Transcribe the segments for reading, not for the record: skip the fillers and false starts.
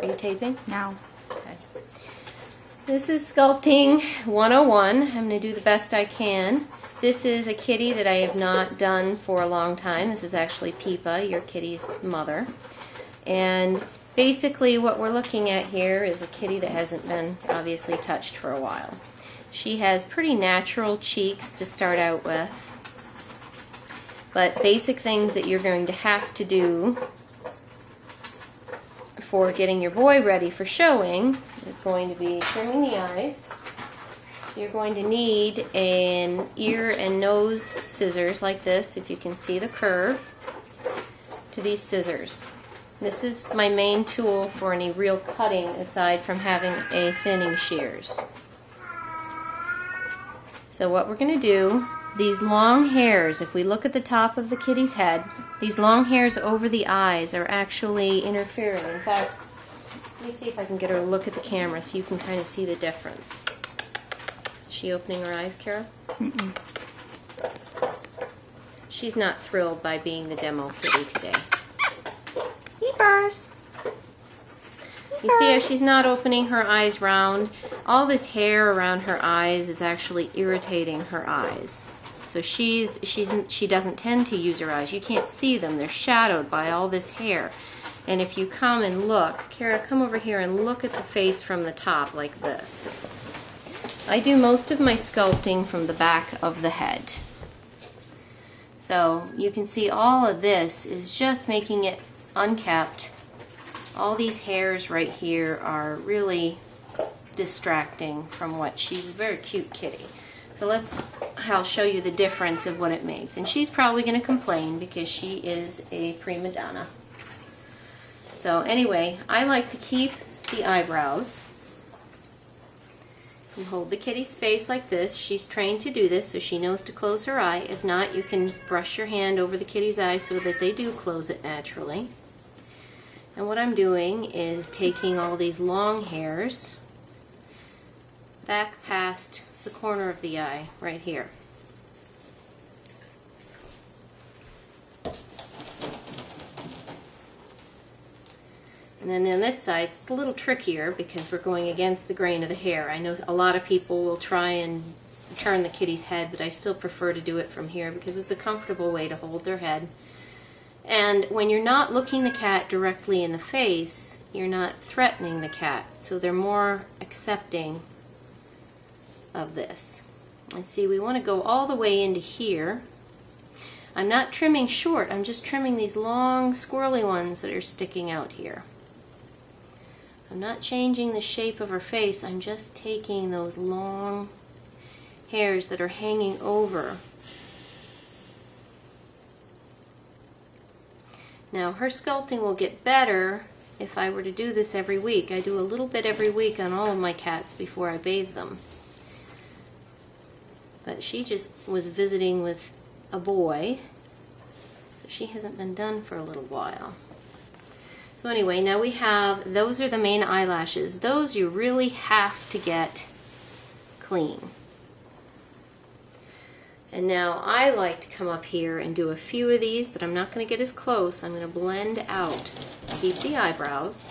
Are you taping? No. Okay. This is Sculpting 101. I'm going to do the best I can. This is a kitty that I have not done for a long time. This is actually Peepa, your kitty's mother. And basically what we're looking at here is a kitty that hasn't been obviously touched for a while. She has pretty natural cheeks to start out with. But basic things that you're going to have to do for getting your boy ready for showing is going to be trimming the eyes. You're going to need an ear and nose scissors like this, if you can see the curve to these scissors. This is my main tool for any real cutting aside from having a thinning shears. So what we're going to do, these long hairs, if we look at the top of the kitty's head, these long hairs over the eyes are actually interfering. In fact, let me see if I can get her to look at the camera so you can kind of see the difference. Is she opening her eyes, Kara? Mm-mm. She's not thrilled by being the demo kitty today. Peepers! You see how she's not opening her eyes round? All this hair around her eyes is actually irritating her eyes. So she doesn't tend to use her eyes. You can't see them. They're shadowed by all this hair. And if you come and look, Kara, come over here and look at the face from the top like this. I do most of my sculpting from the back of the head. So you can see all of this is just making it unkept. All these hairs right here are really distracting from what she's a very cute kitty. So I'll show you the difference of what it makes. And she's probably going to complain because she is a prima donna. So anyway, I like to keep the eyebrows. You hold the kitty's face like this. She's trained to do this, so she knows to close her eye. If not, you can brush your hand over the kitty's eye so that they do close it naturally. And what I'm doing is taking all these long hairs back past the corner of the eye right here. And then on this side, it's a little trickier because we're going against the grain of the hair. I know a lot of people will try and turn the kitty's head, but I still prefer to do it from here because it's a comfortable way to hold their head. And when you're not looking the cat directly in the face, you're not threatening the cat, so they're more accepting of this. And see, we want to go all the way into here. I'm not trimming short, I'm just trimming these long squirrely ones that are sticking out here. I'm not changing the shape of her face, I'm just taking those long hairs that are hanging over. Now her sculpting will get better if I were to do this every week. I do a little bit every week on all of my cats before I bathe them. But she just was visiting with a boy, so she hasn't been done for a little while. So anyway, now we have, those are the main eyelashes. Those you really have to get clean. And now I like to come up here and do a few of these, but I'm not going to get as close. I'm going to blend out, keep the eyebrows.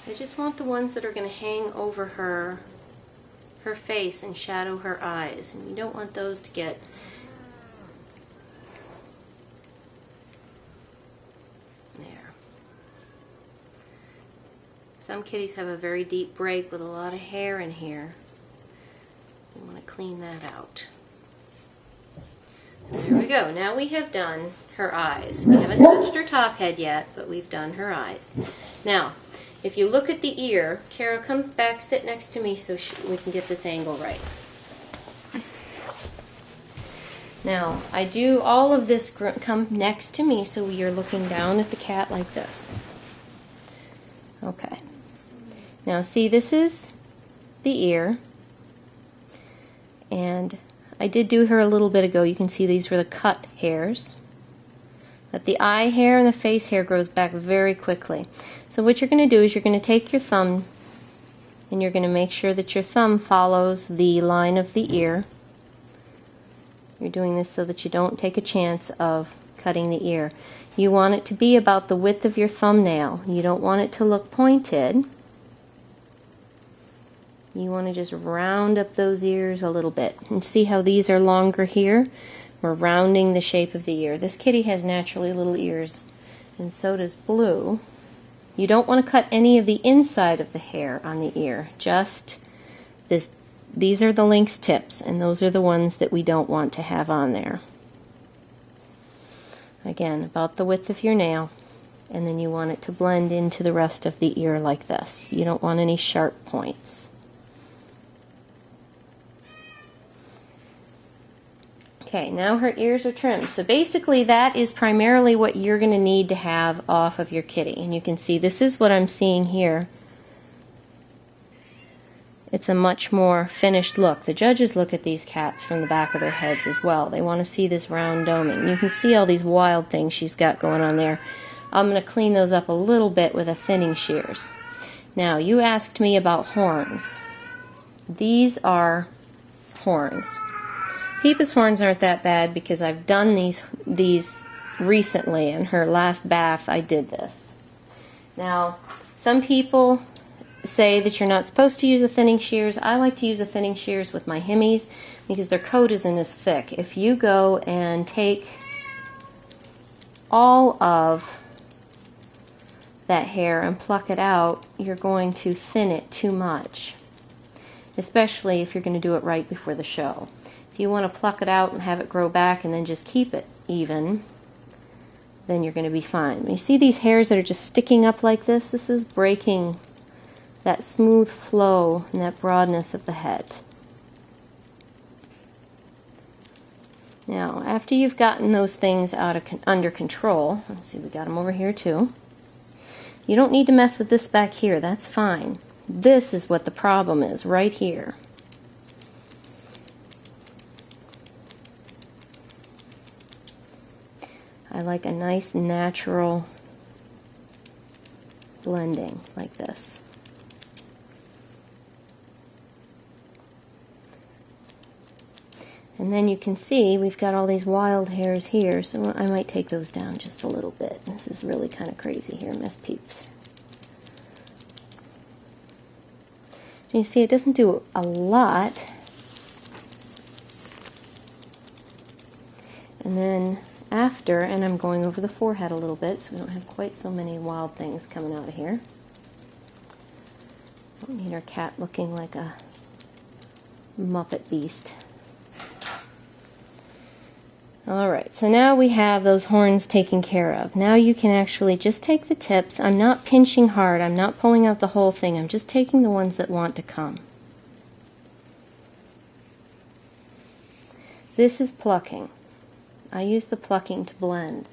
I just want the ones that are going to hang over her face and shadow her eyes. And you don't want those to get there. Some kitties have a very deep break with a lot of hair in here. You want to clean that out. So there we go. Now we have done her eyes. We haven't touched her top head yet, but we've done her eyes. Now, if you look at the ear, Kara, come back, sit next to me so we can get this angle right. Now, I do all of this, come next to me so you're looking down at the cat like this. Okay. Now see, this is the ear. And I did do her a little bit ago. You can see these were the cut hairs. But the eye hair and the face hair grows back very quickly. So what you're going to do is you're going to take your thumb and you're going to make sure that your thumb follows the line of the ear. You're doing this so that you don't take a chance of cutting the ear. You want it to be about the width of your thumbnail. You don't want it to look pointed. You want to just round up those ears a little bit. And see how these are longer here? We're rounding the shape of the ear. This kitty has naturally little ears, and so does Blue. You don't want to cut any of the inside of the hair on the ear, just this. These are the lynx tips, and those are the ones that we don't want to have on there. Again, about the width of your nail, and then you want it to blend into the rest of the ear like this. You don't want any sharp points. Okay, now her ears are trimmed. So basically that is primarily what you're going to need to have off of your kitty. And you can see this is what I'm seeing here. It's a much more finished look. The judges look at these cats from the back of their heads as well. They want to see this round doming. You can see all these wild things she's got going on there. I'm going to clean those up a little bit with a thinning shears. Now, you asked me about horns. These are horns. Peepa's horns aren't that bad because I've done these recently. In her last bath, I did this. Now, some people say that you're not supposed to use a thinning shears. I like to use a thinning shears with my Himmies because their coat isn't as thick. If you go and take all of that hair and pluck it out, you're going to thin it too much, especially if you're going to do it right before the show. If you want to pluck it out and have it grow back and then just keep it even, then you're going to be fine. You see these hairs that are just sticking up like this? This is breaking that smooth flow and that broadness of the head. Now, after you've gotten those things under control, let's see, we got them over here too. You don't need to mess with this back here. That's fine. This is what the problem is, right here. I like a nice natural blending like this. And then you can see we've got all these wild hairs here, so I might take those down just a little bit. This is really kind of crazy here, Miss Peeps. You see, it doesn't do a lot. And then after, and I'm going over the forehead a little bit so we don't have quite so many wild things coming out of here. Don't need our cat looking like a Muppet beast. Alright, so now we have those horns taken care of. Now you can actually just take the tips. I'm not pinching hard. I'm not pulling out the whole thing. I'm just taking the ones that want to come. This is plucking. I use the plucking to blend.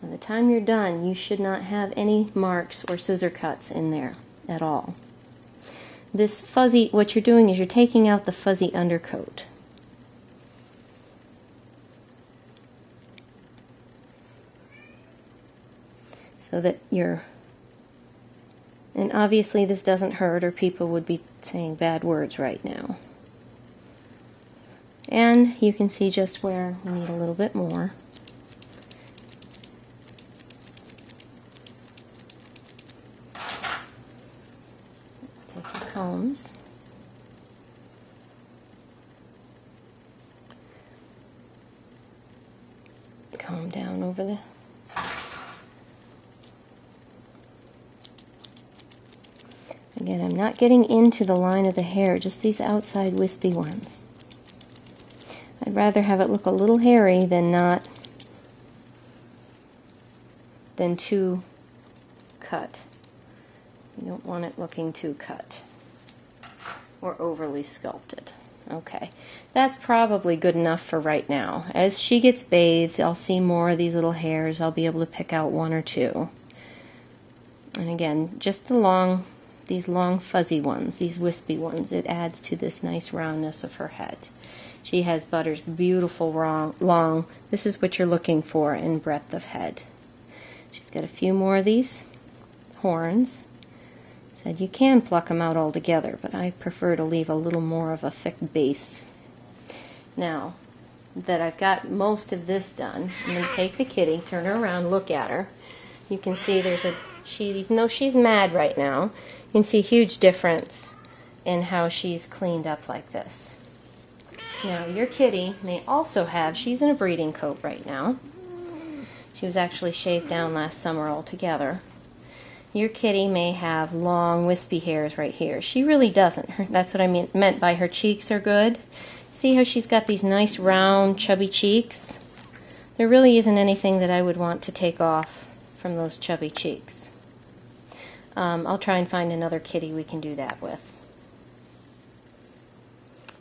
By the time you're done, you should not have any marks or scissor cuts in there at all. This fuzzy, what you're doing is you're taking out the fuzzy undercoat. So that you're, and obviously this doesn't hurt or people would be saying bad words right now. And you can see just where we need a little bit more. Take the combs. Comb down over the Again, I'm not getting into the line of the hair, just these outside wispy ones. I'd rather have it look a little hairy than too cut. You don't want it looking too cut or overly sculpted. Okay, that's probably good enough for right now. As she gets bathed, I'll see more of these little hairs. I'll be able to pick out one or two. And again, just these long fuzzy ones, these wispy ones, it adds to this nice roundness of her head. She has Butter's beautiful long, this is what you're looking for in breadth of head. She's got a few more of these horns. Said you can pluck them out all together, but I prefer to leave a little more of a thick base. Now, that I've got most of this done, I'm going to take the kitty, turn her around, look at her. You can see even though she's mad right now, you can see a huge difference in how she's cleaned up like this. Now, your kitty may also have, she's in a breeding coat right now. She was actually shaved down last summer altogether. Your kitty may have long, wispy hairs right here. She really doesn't. That's what I meant by her cheeks are good. See how she's got these nice, round, chubby cheeks? There really isn't anything that I would want to take off from those chubby cheeks. I'll try and find another kitty we can do that with.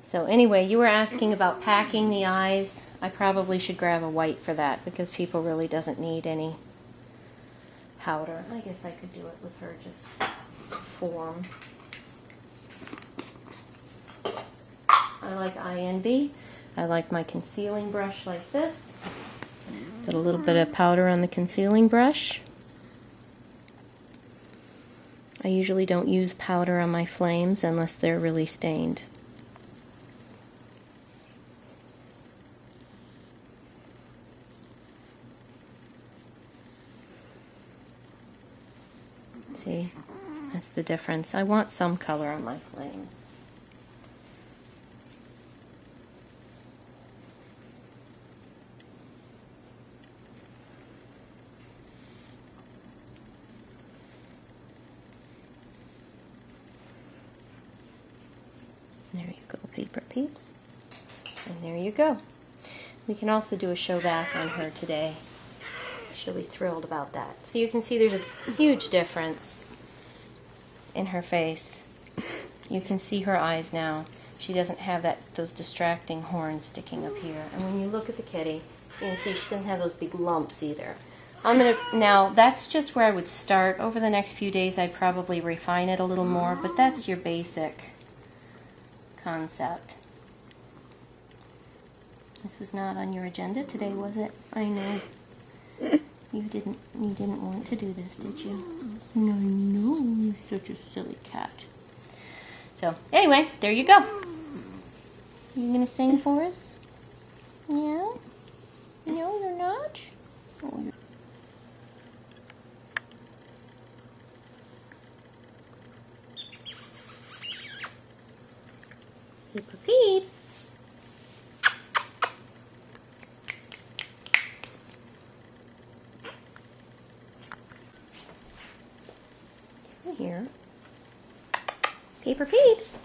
So anyway, you were asking about packing the eyes. I probably should grab a white for that because People really doesn't need any powder. I guess I could do it with her just form. I like INB. I like my concealing brush like this. Put a little bit of powder on the concealing brush. I usually don't use powder on my flames unless they're really stained. See, that's the difference. I want some color on my flames. There you go, Paper Peeps. And there you go. We can also do a show bath on her today. She'll be thrilled about that. So you can see there's a huge difference in her face. You can see her eyes now. She doesn't have those distracting horns sticking up here. And when you look at the kitty, you can see she doesn't have those big lumps either. Now that's just where I would start. Over the next few days I'd probably refine it a little more, but that's your basic concept. This was not on your agenda today, was it? I know. You didn't want to do this, did you? No, you're such a silly cat. So, anyway, there you go. You gonna sing for us? Yeah? No, you're not? Oh, you're... Paper Peeps. Here. Paper Peeps.